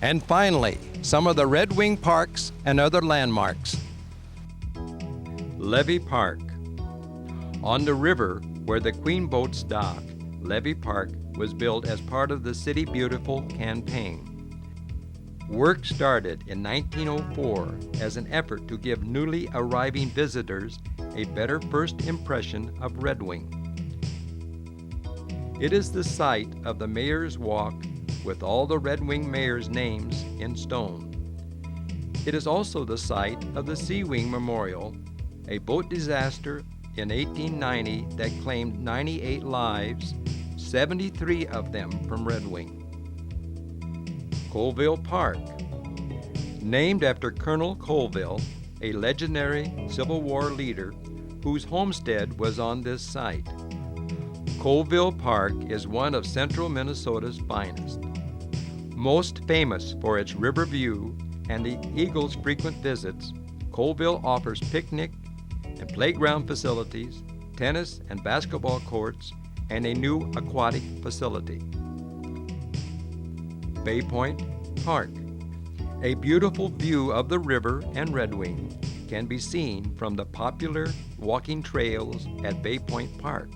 And finally, some of the Red Wing parks and other landmarks. Levy Park. On the river where the Queen boats dock, Levy Park was built as part of the City Beautiful campaign. Work started in 1904 as an effort to give newly arriving visitors a better first impression of Red Wing. It is the site of the Mayor's Walk with all the Red Wing mayors' names in stone. It is also the site of the Sea Wing Memorial, a boat disaster in 1890 that claimed 98 lives, 73 of them from Red Wing. Colville Park, named after Colonel Colville, a legendary Civil War leader whose homestead was on this site. Colville Park is one of central Minnesota's finest. Most famous for its river view and the Eagles' frequent visits, Colville offers picnic and playground facilities, tennis and basketball courts, and a new aquatic facility. Bay Point Park. A beautiful view of the river and Red Wing can be seen from the popular walking trails at Bay Point Park.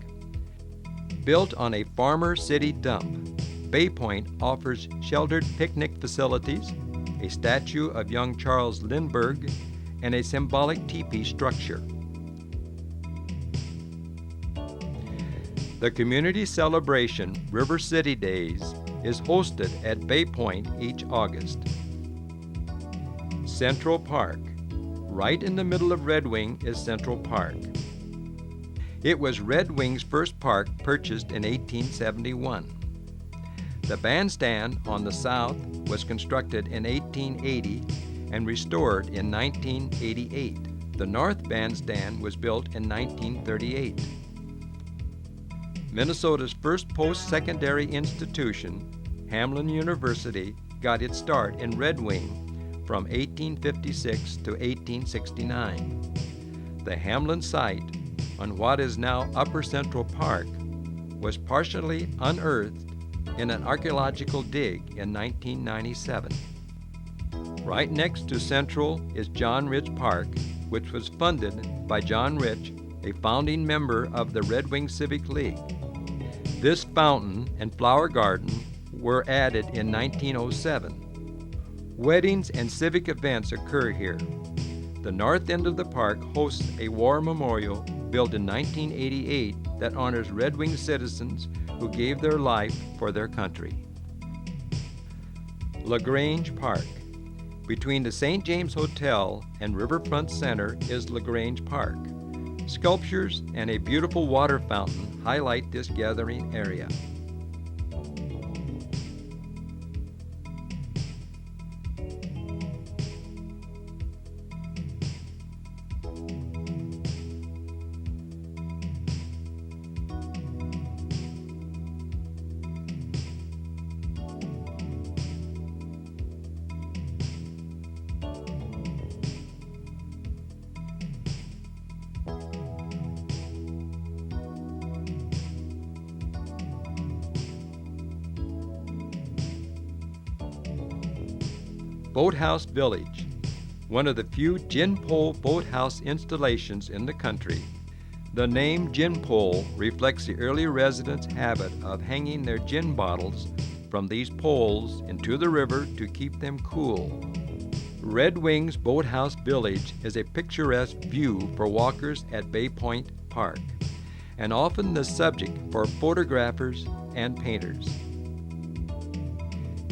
Built on a farmer city dump, Bay Point offers sheltered picnic facilities, a statue of young Charles Lindbergh, and a symbolic teepee structure. The community celebration River City Days is hosted at Bay Point each August. Central Park. Right in the middle of Red Wing is Central Park. It was Red Wing's first park, purchased in 1871. The bandstand on the south was constructed in 1880 and restored in 1988. The north bandstand was built in 1938. Minnesota's first post-secondary institution, Hamline University, got its start in Red Wing from 1856 to 1869. The Hamline site, on what is now Upper Central Park, was partially unearthed in an archaeological dig in 1997. Right next to Central is John Rich Park, which was funded by John Rich, a founding member of the Red Wing Civic League. This fountain and flower garden were added in 1907. Weddings and civic events occur here. The north end of the park hosts a war memorial built in 1988 that honors Red Wing citizens who gave their life for their country. Lagrange Park. Between the St. James Hotel and Riverfront Center is Lagrange Park. Sculptures and a beautiful water fountain highlight this gathering area. Boathouse Village, one of the few gin pole boathouse installations in the country. The name gin pole reflects the early residents' habit of hanging their gin bottles from these poles into the river to keep them cool. Red Wing's Boathouse Village is a picturesque view for walkers at Bay Point Park, and often the subject for photographers and painters.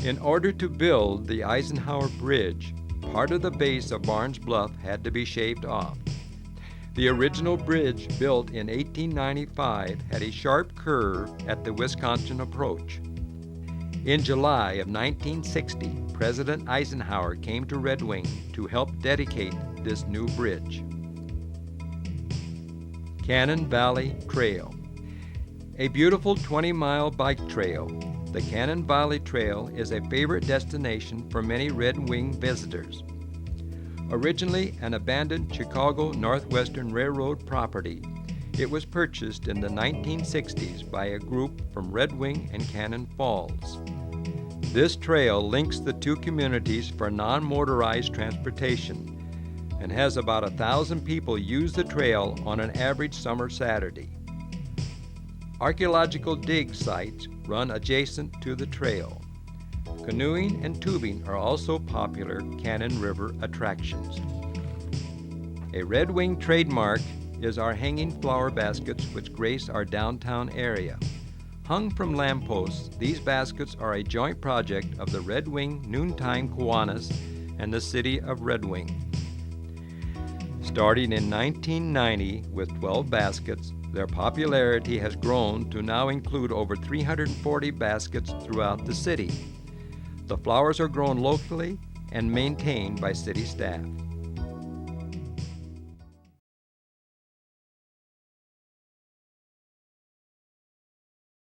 In order to build the Eisenhower Bridge, part of the base of Barnes Bluff had to be shaved off. The original bridge, built in 1895, had a sharp curve at the Wisconsin approach. In July of 1960, President Eisenhower came to Red Wing to help dedicate this new bridge. Cannon Valley Trail. A beautiful 20-mile bike trail, the Cannon Valley Trail is a favorite destination for many Red Wing visitors. Originally an abandoned Chicago Northwestern Railroad property, it was purchased in the 1960s by a group from Red Wing and Cannon Falls. This trail links the two communities for non-motorized transportation and has about 1,000 people use the trail on an average summer Saturday. Archaeological dig sites run adjacent to the trail. Canoeing and tubing are also popular Cannon River attractions. A Red Wing trademark is our hanging flower baskets which grace our downtown area. Hung from lampposts, these baskets are a joint project of the Red Wing Noontime Kiwanis and the city of Red Wing. Starting in 1990 with 12 baskets, their popularity has grown to now include over 340 baskets throughout the city. The flowers are grown locally and maintained by city staff.